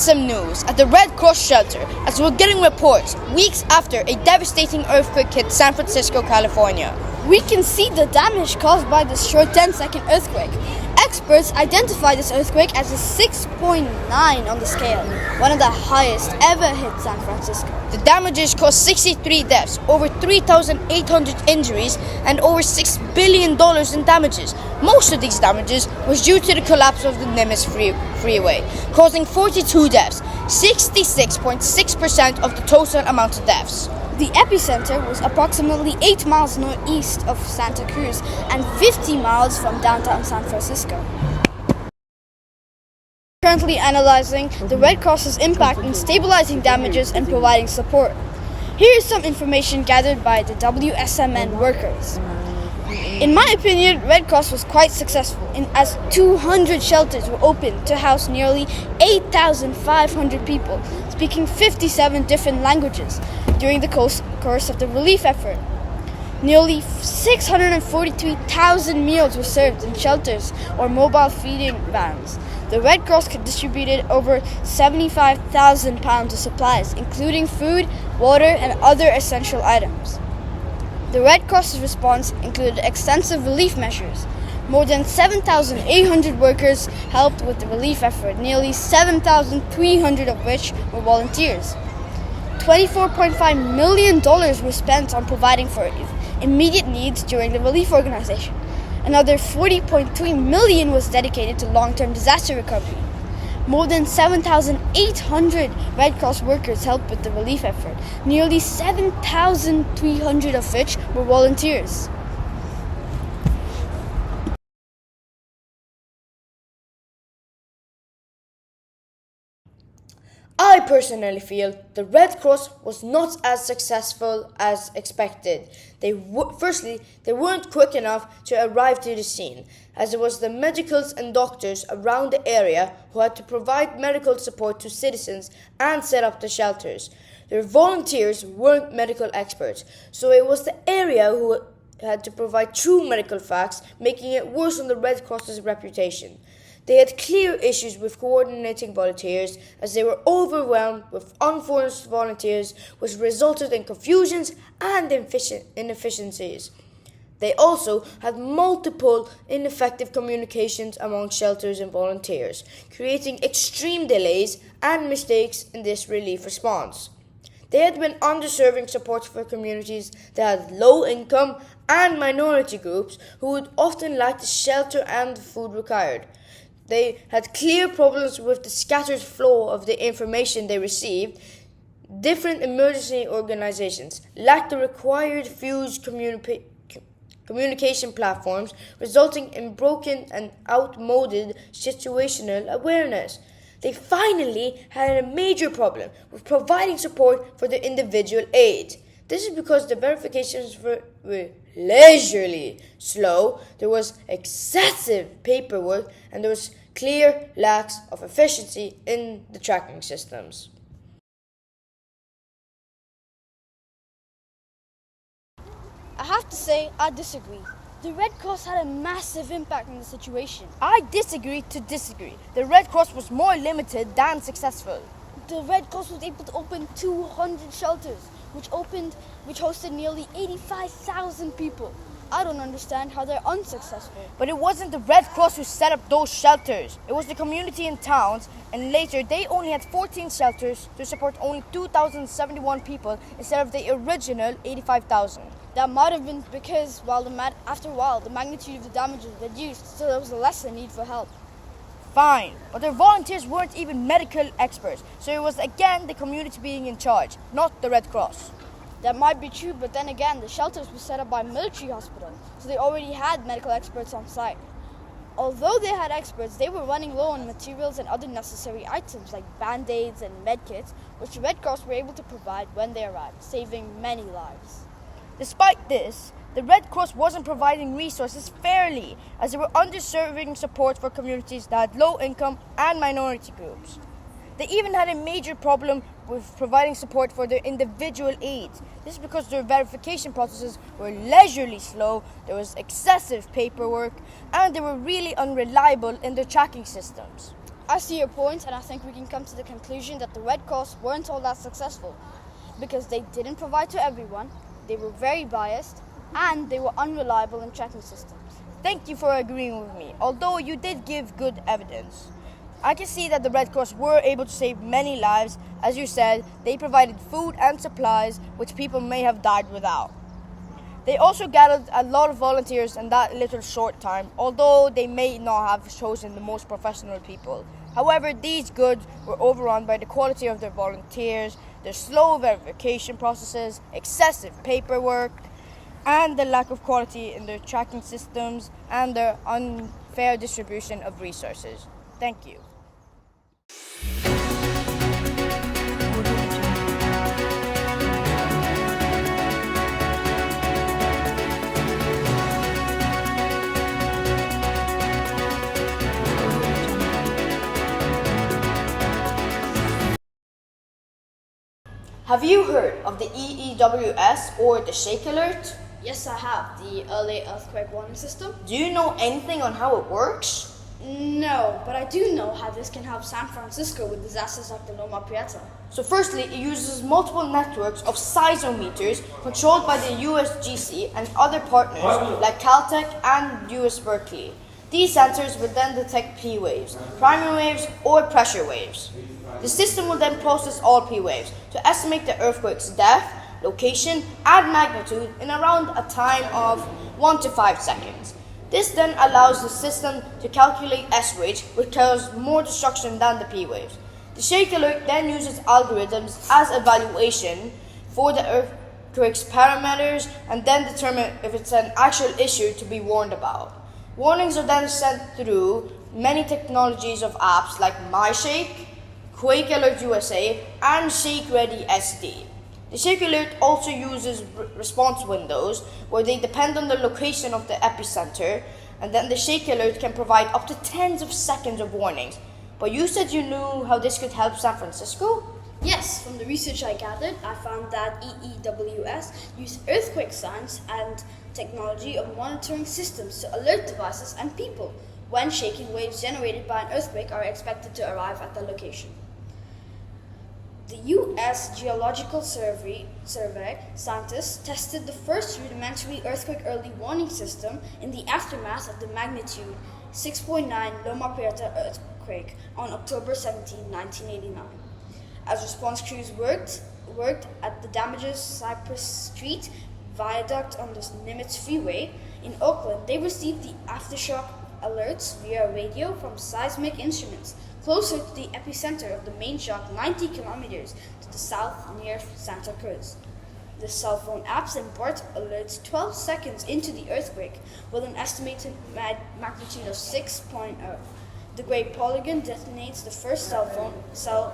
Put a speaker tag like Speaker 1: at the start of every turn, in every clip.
Speaker 1: some news at the Red Cross shelter as we're getting reports weeks after a devastating earthquake hit San Francisco, California.
Speaker 2: We can see the damage caused by this short 10-second earthquake. Experts identify this earthquake as a 6.9 on the scale, one of the highest ever hit San Francisco.
Speaker 1: The damages caused 63 deaths, over 3,800 injuries, and over $6 billion in damages. Most of these damages was due to the collapse of the Nimitz freeway, causing 42 deaths, 66.6% of the total amount of deaths.
Speaker 2: The epicenter was approximately 8 miles northeast of Santa Cruz and 50 miles from downtown San Francisco. Currently analyzing the Red Cross's impact in stabilizing damages and providing support. Here is some information gathered by the WSMN workers. In my opinion, Red Cross was quite successful as 200 shelters were opened to house nearly 8,500 people speaking 57 different languages during the course of the relief effort. Nearly 643,000 meals were served in shelters or mobile feeding vans. The Red Cross distributed over 75,000 pounds of supplies, including food, water, and other essential items. The Red Cross's response included extensive relief measures. More than 7,800 workers helped with the relief effort, nearly 7,300 of which were volunteers. $24.5 million were spent on providing for immediate needs during the relief organization. Another $40.3 million was dedicated to long-term disaster recovery. More than 7,800 Red Cross workers helped with the relief effort, nearly 7,300 of which were volunteers.
Speaker 1: I personally feel the Red Cross was not as successful as expected. Firstly, they weren't quick enough to arrive to the scene, as it was the medicals and doctors around the area who had to provide medical support to citizens and set up the shelters. Their volunteers weren't medical experts, so it was the area who had to provide true medical facts, making it worse on the Red Cross's reputation. They had clear issues with coordinating volunteers as they were overwhelmed with unforced volunteers, which resulted in confusions and inefficiencies. They also had multiple ineffective communications among shelters and volunteers, creating extreme delays and mistakes in this relief response. They had been underserving support for communities that had low income and minority groups who would often lack the shelter and the food required. They had clear problems with the scattered flow of the information they received. Different emergency organizations lacked the required fused communication platforms, resulting in broken and outmoded situational awareness. They finally had a major problem with providing support for the individual aid. This is because the verifications were leisurely slow, there was excessive paperwork, and there was clear lacks of efficiency in the tracking systems.
Speaker 2: I have to say, I disagree. The Red Cross had a massive impact on the situation.
Speaker 1: I disagree to disagree. The Red Cross was more limited than successful.
Speaker 2: The Red Cross was able to open 200 shelters, which hosted nearly 85,000 people. I don't understand how they're unsuccessful.
Speaker 1: But it wasn't the Red Cross who set up those shelters. It was the community in towns, and later they only had 14 shelters to support only 2,071 people instead of the original 85,000.
Speaker 2: That might have been because after a while the magnitude of the damage was reduced, so there was less need for help.
Speaker 1: Fine, but their volunteers weren't even medical experts, so it was again the community being in charge, not the Red Cross.
Speaker 2: That might be true, but then again, the shelters were set up by military hospitals, so they already had medical experts on site. Although they had experts, they were running low on materials and other necessary items like band-aids and medkits, which the Red Cross were able to provide when they arrived, saving many lives.
Speaker 1: Despite this, the Red Cross wasn't providing resources fairly, as they were underserving support for communities that had low income and minority groups. They even had a major problem with providing support for their individual aid. This is because their verification processes were leisurely slow, there was excessive paperwork, and they were really unreliable in their tracking systems.
Speaker 2: I see your point, and I think we can come to the conclusion that the Red Cross weren't all that successful because they didn't provide to everyone, they were very biased, and they were unreliable in tracking systems.
Speaker 1: Thank you for agreeing with me, although you did give good evidence. I can see that the Red Cross were able to save many lives. As you said, they provided food and supplies which people may have died without. They also gathered a lot of volunteers in that little short time, although they may not have chosen the most professional people. However, these goods were overrun by the quality of their volunteers, their slow verification processes, excessive paperwork, and the lack of quality in their tracking systems and their unfair distribution of resources. Thank you. Have you heard of the EEWS or the Shake Alert?
Speaker 2: Yes, I have. The early earthquake warning system?
Speaker 1: Do you know anything on how it works?
Speaker 2: No, but I do know how this can help San Francisco with disasters like the Loma Prieta.
Speaker 1: So firstly, it uses multiple networks of seismometers controlled by the USGC and other partners like Caltech and US Berkeley. These sensors will then detect P waves, primary waves, or pressure waves. The system will then process all P waves to estimate the earthquake's depth, location, and magnitude in around a time of 1 to 5 seconds. This then allows the system to calculate S waves, which cause more destruction than the P waves. The Shake Alert then uses algorithms as evaluation for the earthquake's parameters and then determine if it's an actual issue to be warned about. Warnings are then sent through many technologies of apps like MyShake, Quake Alert USA, and Shake Ready SD. The Shake Alert also uses response windows where they depend on the location of the epicenter, and then the Shake Alert can provide up to tens of seconds of warnings. But you said you knew how this could help San Francisco?
Speaker 2: Yes, from the research I gathered, I found that EEWS use earthquake science and technology of monitoring systems to alert devices and people when shaking waves generated by an earthquake are expected to arrive at the location. The U.S. Geological Survey scientists tested the first rudimentary earthquake early warning system in the aftermath of the magnitude 6.9 Loma Prieta earthquake on October 17, 1989. As response crews worked at the damaged Cypress Street viaduct on the Nimitz Freeway in Oakland, they received the aftershock alerts via radio from seismic instruments closer to the epicenter of the main shock 90 kilometers to the south near Santa Cruz. The cell phone apps import alerts 12 seconds into the earthquake with an estimated magnitude of 6.0. The gray polygon designates the first cell phone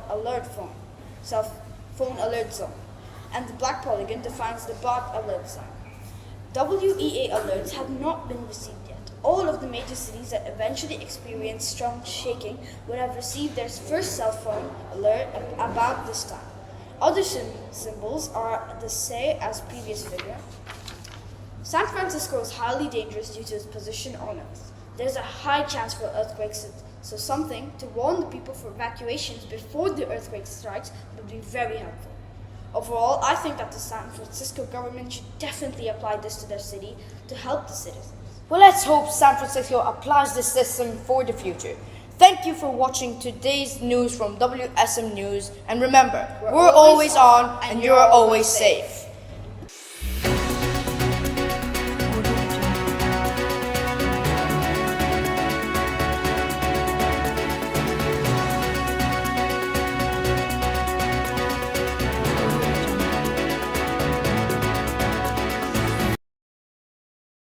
Speaker 2: alert zone, and the black polygon defines the bot alert zone. WEA alerts have not been received yet. All of the major cities that eventually experienced strong shaking would have received their first cell phone alert about this time. Other symbols are the same as previous figure. San Francisco is highly dangerous due to its position on Earth. There's a high chance for earthquakes, so something to warn the people for evacuations before the earthquake strikes would be very helpful. Overall, I think that the San Francisco government should definitely apply this to their city to help the citizens.
Speaker 1: Well, let's hope San Francisco applies this system for the future. Thank you for watching today's news from WSM News, and remember, we're always on and you're always safe.